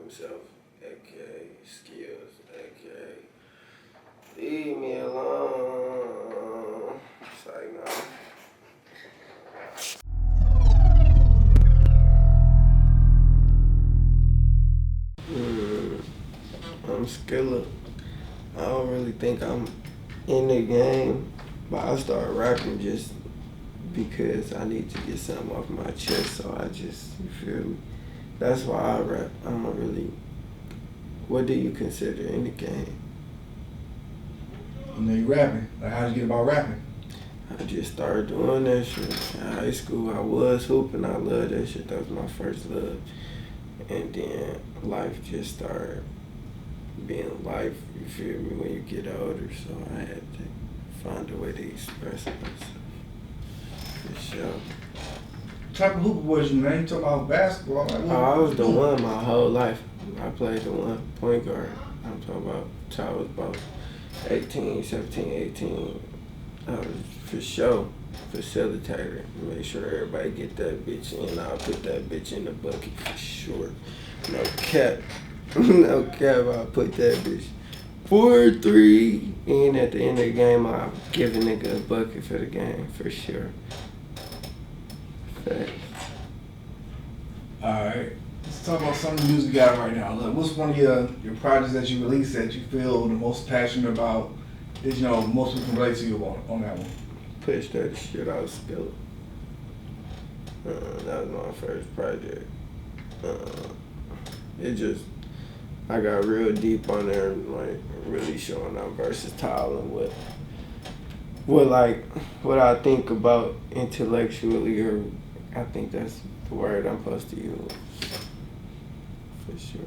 himself, aka Skills, aka leave me alone. It's like, no. I'm Skilla. I don't really think I'm in the game, but I started rapping just because I need to get something off my chest. So I just, you feel me? That's why I rap. I don't really. What do you consider in the game? You know you rapping. Like, how'd you get about rapping? I just started doing that shit. In high school, I was hooping. I loved that shit. That was my first love. And then life just started being life, you feel me, when you get older. So I had to find a way to express myself. For sure. What type of hooper was you, man? You talking about basketball? Like, what I was the you doing? one my whole life. I played the one, point guard. I'm talking about till I was about 18, 17, 18. I was for sure facilitator. Make sure everybody get that bitch in. I'll put that bitch in the bucket for sure. No cap. No cap, I'll put that bitch 4-3. And at the end of the game, I'll give a nigga a bucket for the game for sure. Facts. Alright. Let's talk about some of the music you got right now. Look, what's one of your projects that you released that you feel the most passionate about, that you know most people can relate to you on that one? Push that shit out, Skilla. That was my first project. It just, I got real deep on there, like really showing I'm versatile and what I think about intellectually, or I think that's the word I'm supposed to use. For sure.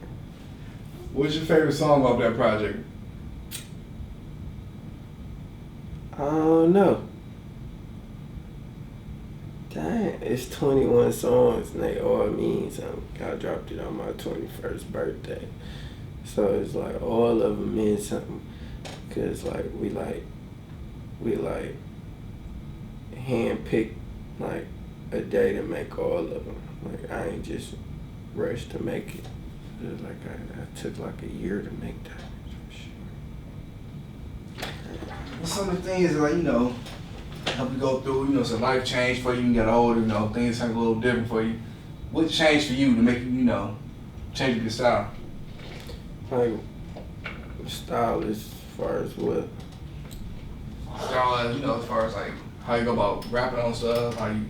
What's your favorite song off that project? I don't know. Dang, it's 21 songs and they all mean something. I dropped it on my 21st birthday. So it's like all of them mean something. Cause like we hand-picked like a day to make all of them. Like I ain't just rushed to make it. It was like I took like a year to make that. For sure. What's some of the things that, like, you know, help you go through, you know, some life change for you, you get older, you know, things sound a little different for you. What changed for you to make you, you know, change your style? Like style as far as what? Style, you know, as far as like how you go about rapping on stuff, how you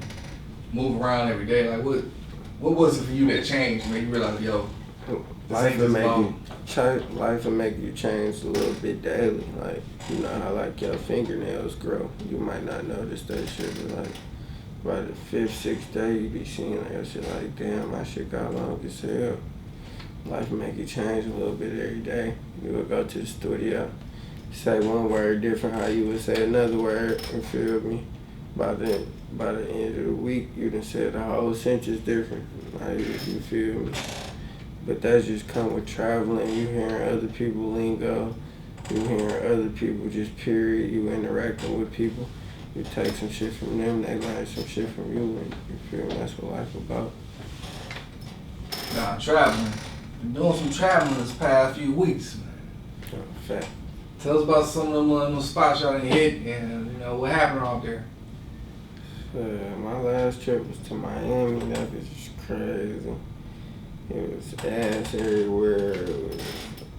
move around every day. Like what was it for you that changed? Made you realize, yo, life will make you change a little bit daily. Like, you know how like your fingernails grow. You might not notice that shit, but like by the 5th, 6th day, you be seeing like that shit like, damn, my shit got long as hell. Life will make you change a little bit every day. You would go to the studio, say one word different how you would say another word, you feel me? By the end of the week, you done said the whole sentence different. Like, you feel me? But that just come with traveling. You hearing other people lingo. You hearing other people just period. You interacting with people. You take some shit from them. They learn some shit from you. And you feel me? That's what life about. nah, traveling. Been doing some traveling this past few weeks, man. Fact. Tell us about some of them spots y'all done hit and, you know, what happened out there. My last trip was to Miami. That was just crazy. It was ass everywhere. It was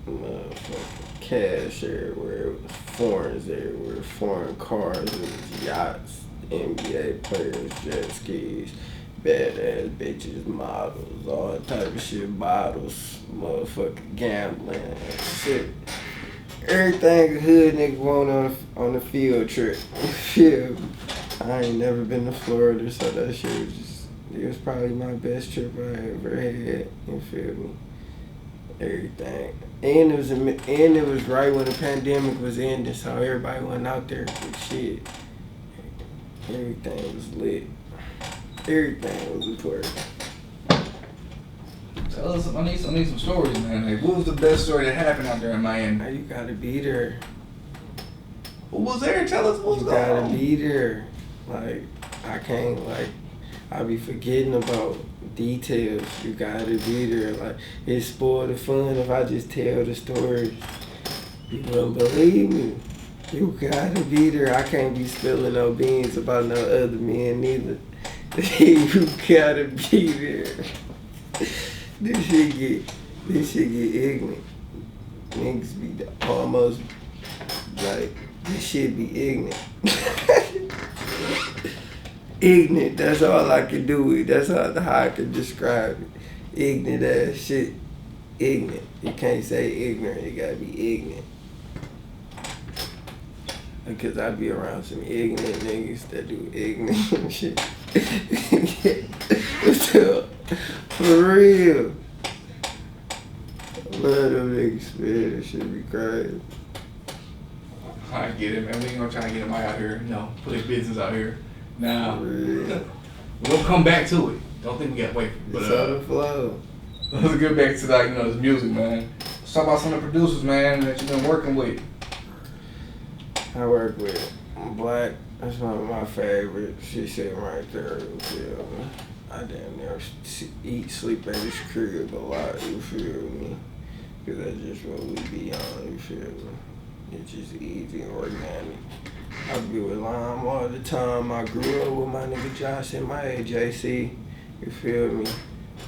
motherfucking cash everywhere. It was foreigns everywhere. Foreign cars. It was yachts. NBA players, jet skis, badass bitches, models, all type of shit. Bottles, motherfucking gambling, shit. Everything a hood nigga want on a field trip. Yeah. I ain't never been to Florida, so that shit was just, it was probably my best trip I ever had. You feel me? Everything. And it was right when the pandemic was ending, so everybody went out there with shit. Everything was lit. Everything was important. Tell us, I need some stories, man. Like, what was the best story that happened out there in Miami? Now you gotta be there. Who was there? Tell us what was You going on. gotta be there. Like, I can't, like, I be forgetting about details. You gotta be there. Like, it's spoiled the fun if I just tell the story. You wouldn't believe me. You gotta be there. I can't be spilling no beans about no other men neither. You gotta be there. This shit get ignorant. Niggas be almost like, this shit be ignorant. Ignorant, that's all I can do with it. That's how I can describe it. Ignorant ass shit. Ignorant. You can't say ignorant, you gotta be ignorant. Because I be around some ignorant niggas that do ignorant shit. So, for real. I love them niggas, man. That shit be crazy. I get it, man. We ain't gonna try to get him out here, you know, put his business out here. Now, we'll come back to it. Don't think we got away from it. But, it's on the flow. Let's get back to, like, you know, this music, man. Let's talk about some of the producers, man, that you've been working with. I work with Black. That's one of my favorites. She sitting right there. You feel me? I damn near eat, sleep at his crib a lot. You feel me? Because that's just what we be on. You feel me? It's just easy and organic. I be with Lime all the time. I grew up with my nigga Josh and my AJC. You feel me?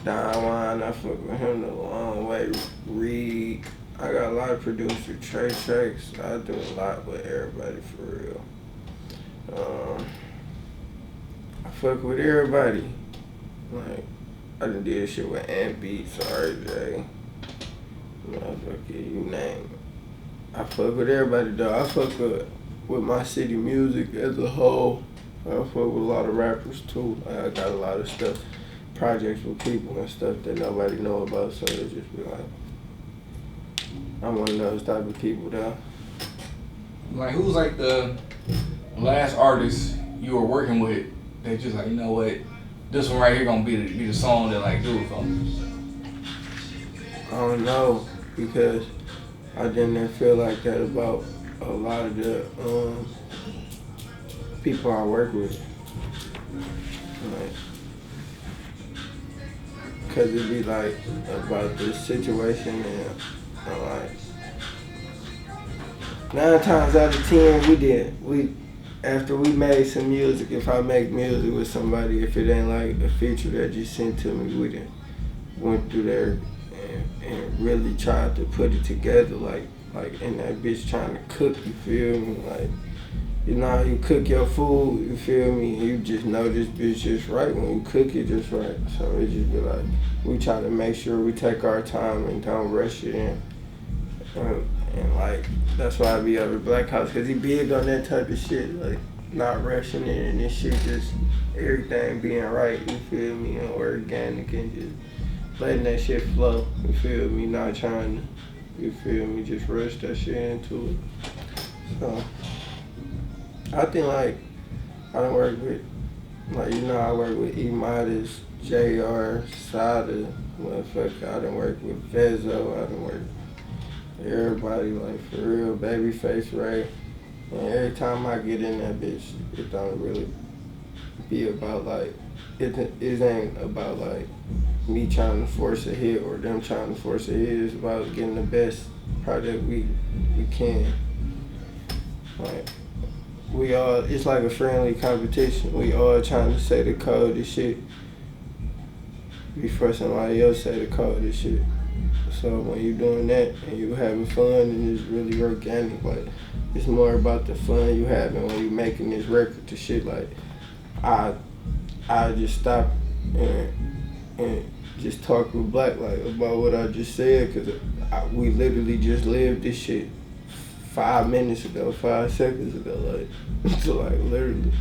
Don Juan, I fuck with him the long way. Reed. I got a lot of producer Trey Tracks. I do a lot with everybody for real. I fuck with everybody. Like, I done did shit with Ant Beats, RJ. Motherfucker, you name it. I fuck with everybody though. I fuck with my city music as a whole. I fuck with a lot of rappers too. I got a lot of stuff, projects with people and stuff that nobody know about, so they just be like, I'm one of those type of people though. Like, who's like the last artist you were working with that just like, you know what, this one right here gonna be the song that like do it for me? I don't know, because I didn't feel like that about a lot of the people I work with. Like, cause it be like about the situation and like 9 times out of 10 after we made some music, if I make music with somebody, if it ain't like a feature that you sent to me, we done went through there and really tried to put it together, like in that bitch trying to cook, you feel me? Like, you know how you cook your food, you feel me? You just know this bitch just right when you cook it just right. So it just be like, we try to make sure we take our time and don't rush it in. And like, that's why I be over Black House, cause he big on that type of shit, like not rushing it and this shit, just everything being right, you feel me, and organic and just letting that shit flow, you feel me, not trying to, you feel me, just rush that shit into it. So, I think like, I done work with, like, you know, I work with E-Modest, JR, Sada, motherfucker, I done work with Vezo, I done work with everybody, like, for real, Babyface Ray. And every time I get in that bitch, it don't really be about like, it ain't about like me trying to force a hit or them trying to force a hit. It's about getting the best product we can. Like, we all, it's like a friendly competition. We all trying to say the coldest shit before somebody else say the coldest shit. So when you're doing that and you having fun and it's really organic, like, it's more about the fun you having when you making this record to shit. Like, I just stop and just talk with Black, like, about what I just said, cause we literally just lived this shit 5 minutes ago, 5 seconds ago, like, so like literally,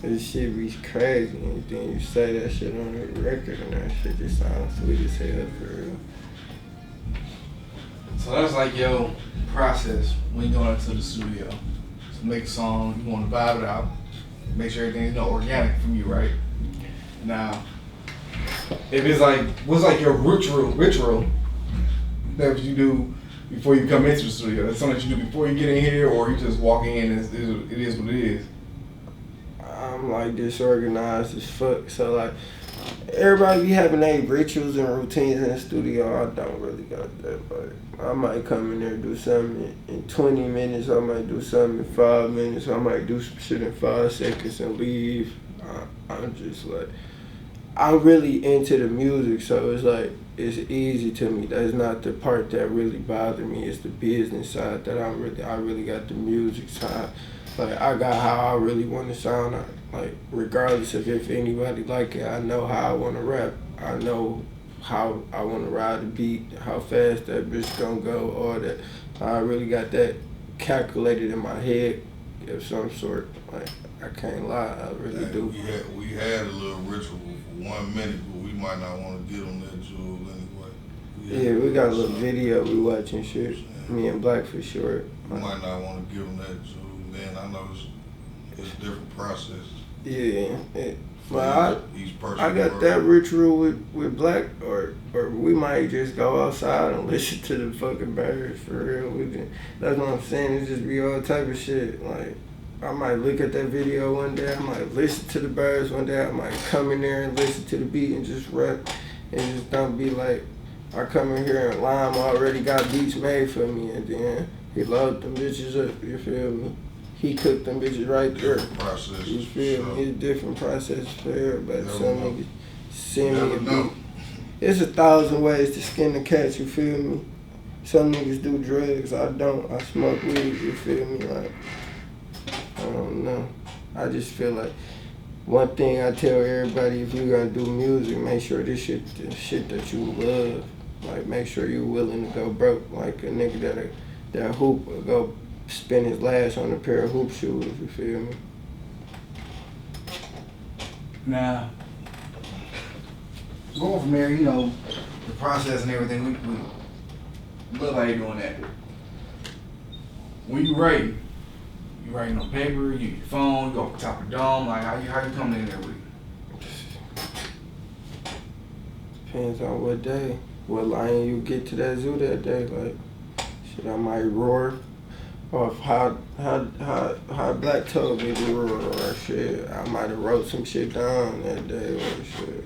this shit be crazy, and then you say that shit on the record and that shit just sounds sweet as hell for real. So that's like your process when you go into the studio. So make a song, you want to vibe it out, make sure everything's, you know, organic from you, right? Now, if it's like, what's like your ritual that you do before you come into the studio? That's something that you do before you get in here, or you just walk in and it is what it is? I'm like disorganized as fuck. So like everybody be having their rituals and routines in the studio. I don't really got that. Like I might come in there and do something in 20 minutes. I might do something in 5 minutes. I might do some shit in 5 seconds and leave. I'm just like, I'm really into the music, so it's like, it's easy to me. That's not the part that really bothered me. It's the business side that I really got the music side. Like I got how I really want to sound. Like regardless of if anybody like it, I know how I want to rap. I know how I want to ride the beat, how fast that bitch gonna go, all that. I really got that calculated in my head of some sort. Like I can't lie, I really do. We had a little ritual for 1 minute, but we might not want to get on that jewel anyway. Yeah, we got a little video we watching shit. Me and Black for sure. We might not want to give them that jewel. Then I know it's different processes. Yeah. I got work. that ritual with Black, or we might just go outside and listen to the fucking birds for real. That's what I'm saying. It just be all type of shit. Like I might look at that video one day. I might listen to the birds one day. I might come in there and listen to the beat and just rap. And just don't be like, I come in here and Lime already got beats made for me, and then he load them bitches up. You feel me? He cooked them bitches right there. Processes, you feel me? It's different processes for everybody. Some niggas send me a beat. It's 1,000 ways to skin the cat, you feel me? Some niggas do drugs, I don't. I smoke weed, you feel me? Like, I don't know. I just feel like one thing I tell everybody, if you're gonna do music, make sure this shit that you love. Like, make sure you're willing to go broke. Like a nigga that hoop will go spend his last on a pair of hoop shoes, you feel me? Now, going from there, you know, the process and everything, we love how you doing that. When you writing on paper, you use your phone, you go off the top of the dome, like how you coming in there with it? Depends on what day, what line you get to that zoo that day. Like, shit, I might roar off how Black told me to roar, or shit, I might have wrote some shit down that day, or shit.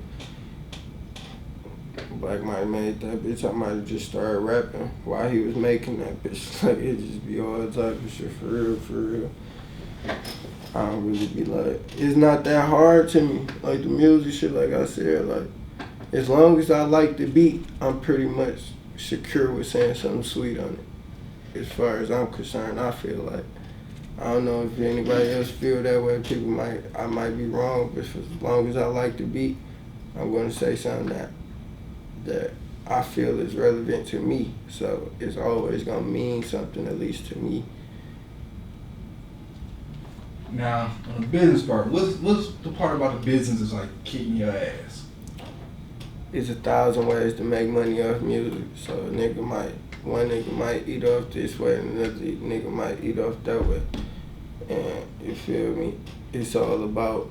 Black might have made that bitch, I might have just started rapping while he was making that bitch. Like, it just be all type of shit, for real. I don't really be like, it's not that hard to me. Like the music shit, like I said, like, as long as I like the beat, I'm pretty much secure with saying something sweet on it. As far as I'm concerned, I feel like. I don't know if anybody else feel that way. I might be wrong, but as long as I like the beat, I'm gonna say something that I feel is relevant to me. So it's always gonna mean something, at least to me. Now, on the business part, what's the part about the business that's like kicking your ass? It's 1,000 ways to make money off music. So one nigga might eat off this way, and another nigga might eat off that way. And you feel me? It's all about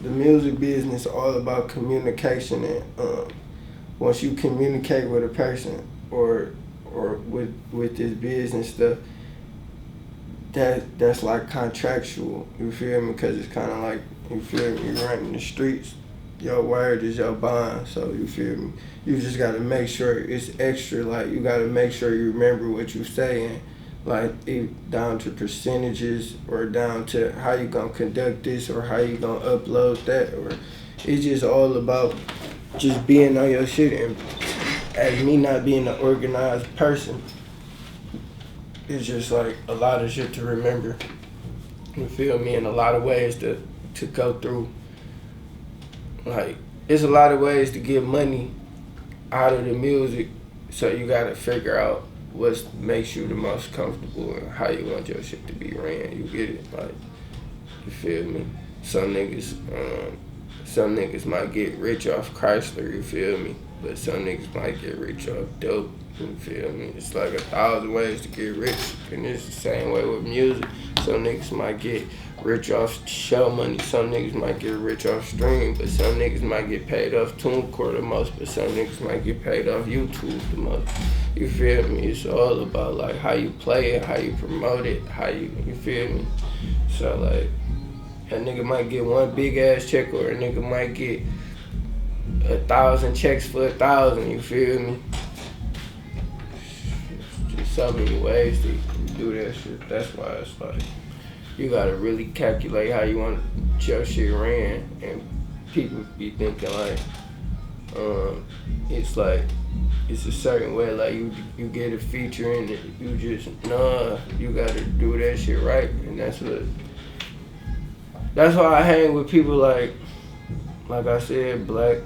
the music business, all about communication. And once you communicate with a person or with this business stuff, that's like contractual. You feel me? Because it's kind of like, you feel me, you're running the streets. Your word is your bond, so you feel me? You just gotta make sure it's extra, like you gotta make sure you remember what you saying, like down to percentages or down to how you gonna conduct this or how you gonna upload that, or it's just all about just being on your shit. And as me not being an organized person, it's just like a lot of shit to remember. You feel me? And a lot of ways to go through. Like, it's a lot of ways to get money out of the music, so you gotta figure out what makes you the most comfortable and how you want your shit to be ran. You get it? Like, you feel me? Some niggas might get rich off Chrysler, you feel me? But some niggas might get rich off dope, you feel me? It's like 1,000 ways to get rich, and it's the same way with music. Some niggas might get rich off show money. Some niggas might get rich off stream, but some niggas might get paid off TuneCore the most, but some niggas might get paid off YouTube the most. You feel me? It's all about like how you play it, how you promote it, how you feel me? So like, a nigga might get one big ass check, or a nigga might get 1,000 checks for 1,000, you feel me? Just so many ways to do that shit. That's why it's like, you gotta really calculate how you want your shit ran, and people be thinking like, it's like, it's a certain way, like you get a feature in it, you just, nah, you gotta do that shit right, and that's why I hang with people like I said, black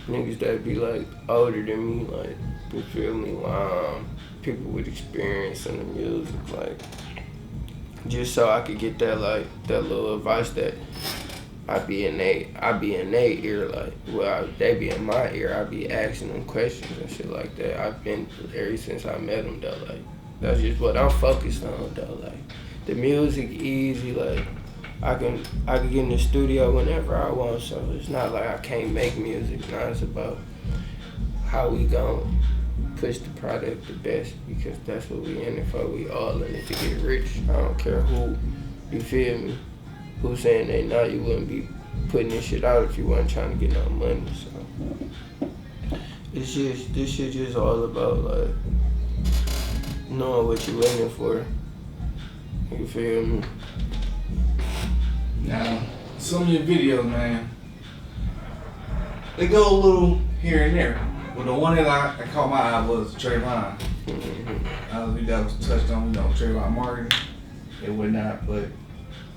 niggas that be like older than me, like, you feel me, people with experience in the music, like, just so I could get that, like, that little advice that I be in their ear, like, well, they be in my ear, I be asking them questions and shit like that. I've been ever since I met them, though, like, that's just what I'm focused on, though, like, the music easy, like, I can get in the studio whenever I want, so it's not like I can't make music. Now it's about how we gon' push the product the best, because that's what we in it for. We all in it to get rich. I don't care who, you feel me, who's saying they know. You wouldn't be putting this shit out if you wasn't trying to get no money. So this shit just all about like knowing what you in it for. You feel me? Now, some of your videos, man, they go a little here and there. But the one that I caught my eye was Trayvon. That was touched on, Trayvon Martin and whatnot. But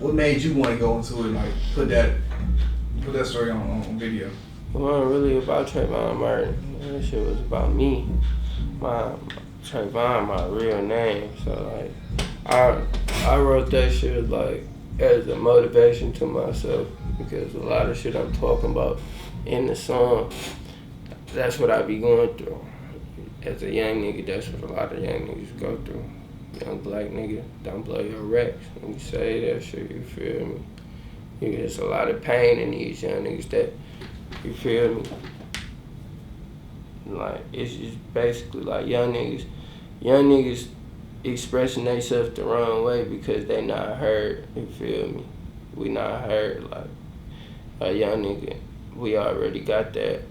what made you want to go into it, like put that story on video? It wasn't really about Trayvon Martin. That shit was about me. Trayvon, my real name. So like, I wrote that shit like as a motivation to myself, because a lot of shit I'm talking about in the song, that's what I be going through. As a young nigga, that's what a lot of young niggas go through. Young black nigga, don't blow your racks. When you say that shit, you feel me? There's a lot of pain in these young niggas that, you feel me? Like, it's just basically like young niggas expressing themselves the wrong way because they not heard, you feel me? We not heard, like, a young nigga, we already got that,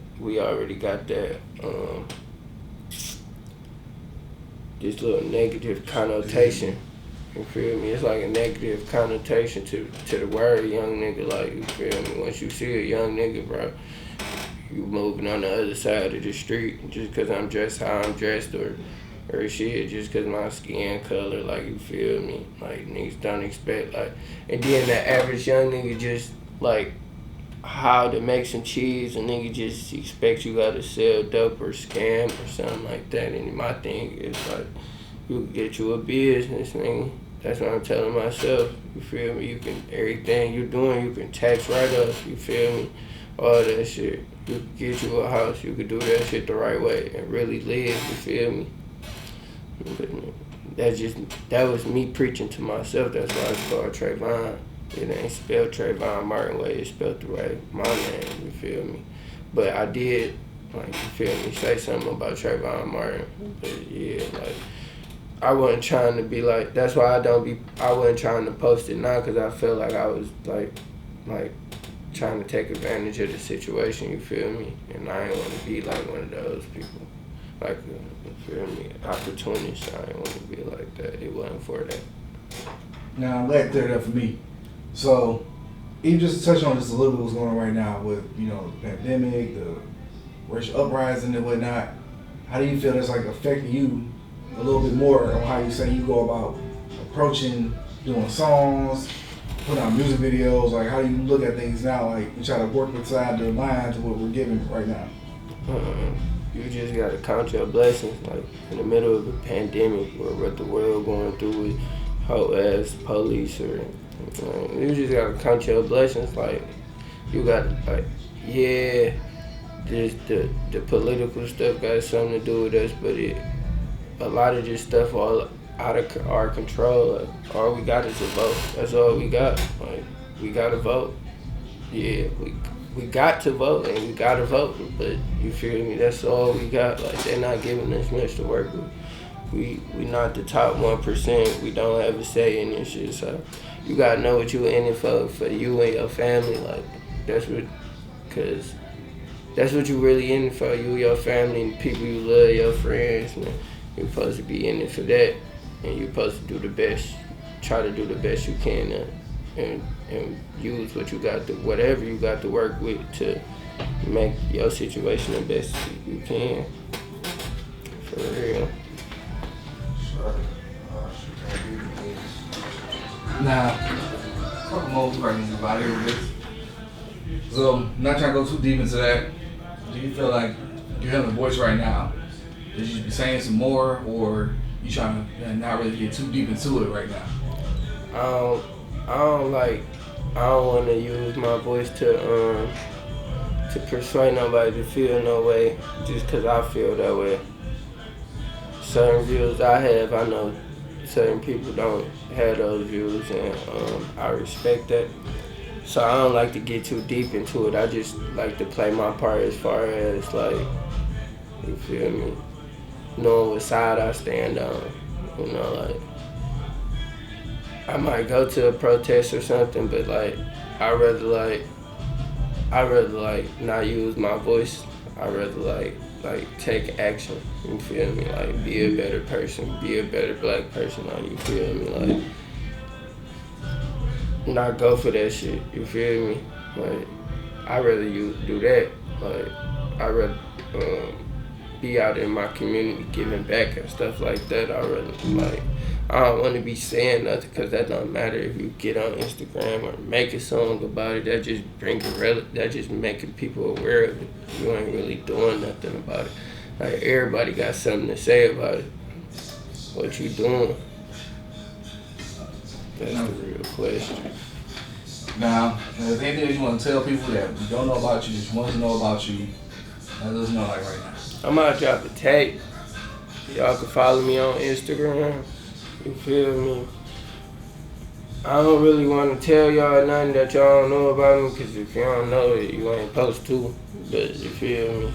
this little negative connotation, you feel me? It's like a negative connotation to the word young nigga, like, you feel me? Once you see a young nigga, bro, you moving on the other side of the street just because I'm dressed how I'm dressed, or shit, just because my skin color, like, you feel me? Like, niggas don't expect, like, and then the average young nigga just, like, how to make some cheese, and nigga just expect you gotta sell dope or scam or something like that. And my thing is, like, you can get you a business, nigga. That's what I'm telling myself, you feel me? You can, everything you doing, you can tax write-offs, you feel me? All that shit. You can get you a house, you can do that shit the right way and really live, you feel me? That was me preaching to myself. That's why it's called Trayvon. It ain't spelled Trayvon Martin way, it's spelled the way my name, you feel me? But I did, like, you feel me, say something about Trayvon Martin. But yeah, like, I wasn't trying to be like, that's why I wasn't trying to post it now, because I felt like I was like trying to take advantage of the situation, you feel me? And I ain't want to be like one of those people. Like, you feel me, opportunist. I didn't want to be like that. It wasn't for that. Now, I'm glad you cleared up for me. So, even just to touch on just a little bit what's going on right now with, the pandemic, the racial uprising and whatnot, how do you feel that's like affecting you a little bit more on how you say you go about approaching doing songs, putting out music videos? Like, how do you look at things now, like, and try to work inside the lines of what we're given right now? You just gotta count your blessings, like, in the middle of a pandemic or what the world going through with whole ass police, or you just gotta count your blessings. Like, you got, like, yeah, the political stuff got something to do with us, but a lot of this stuff all out of our control. Like, all we got is a vote. That's all we got. Like, we gotta vote. Yeah, we got to vote and we gotta vote. But you feel me? That's all we got. Like, they're not giving us much to work with. We not the top 1%. We don't have a say in this shit. So you gotta know what you in it for you and your family. Like, cause that's what you really in it for. You, your family, and people you love, your friends, man. You're supposed to be in it for that, and you're supposed to do the best. Try to do the best you can, and use what you got to, whatever you got to work with to make your situation the best you can. For real. Now, a couple more questions about it. So, not trying to go too deep into that. Do you feel like you're having a voice right now? Should you be saying some more, or you trying to not really get too deep into it right now? I don't want to use my voice to persuade nobody to feel no way just because I feel that way. Certain views I have, I know certain people don't have those views, and I respect that. So I don't like to get too deep into it. I just like to play my part as far as, like, you feel me, knowing what side I stand on. You know, like, I might go to a protest or something, but like I rather not use my voice. I rather like take action. You feel me? Like, be a better person, be a better black person. Like, you feel me? Like, not go for that shit. You feel me? Like, I rather you do that. Like, I rather be out in my community giving back and stuff like that. I don't want to be saying nothing, because that don't matter if you get on Instagram or make a song about it. That just that just making people aware of it. You ain't really doing nothing about it. Like, everybody got something to say about it. What you doing? That's the real question. Now, if there's anything that you want to tell people that we don't know about you, just want to know about you, let us know, like, right now. I'm about to drop a tape. Y'all can follow me on Instagram. You feel me? I don't really want to tell y'all nothing that y'all don't know about me, because if you don't know it, you ain't supposed to. But you feel me?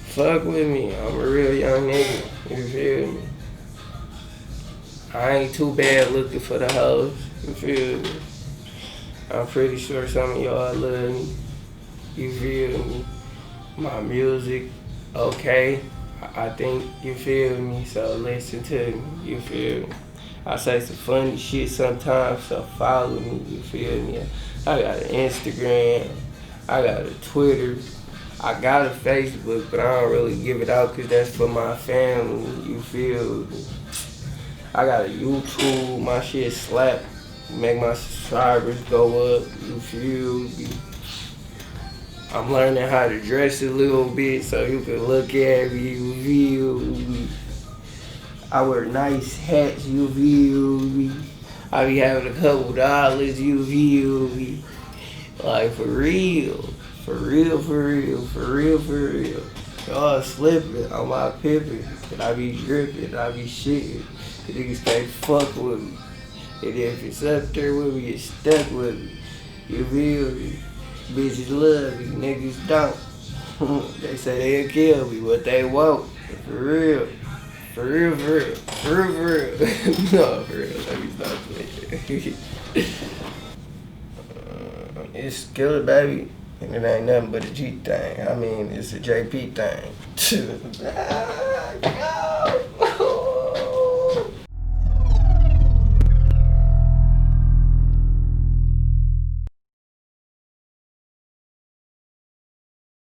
Fuck with me. I'm a real young nigga. You feel me? I ain't too bad looking for the hoes. You feel me? I'm pretty sure some of y'all love me. You feel me? My music, okay. I think, you feel me, so listen to me, you feel me. I say some funny shit sometimes, so follow me, you feel me. I got an Instagram, I got a Twitter, I got a Facebook, but I don't really give it out because that's for my family, you feel me. I got a YouTube, my shit slap, make my subscribers go up, you feel me. I'm learning how to dress a little bit so you can look at me, you feel me. I wear nice hats, you feel me. I be having a couple dollars, you feel me. Like, for real. For real, for real, for real, for real. Y'all slipping on my pimpin', and I be dripping, I be shitting. The niggas can't fuck with me. And if it's up there with me, it's stuck with me. You feel me? Bitches love me, niggas don't. They say they'll kill me, but they won't. For real. For real, for real. For real, for real. No, for real. Let me stop playing. It's Skillababy, and it ain't nothing but a G thing. I mean, it's a JP thing.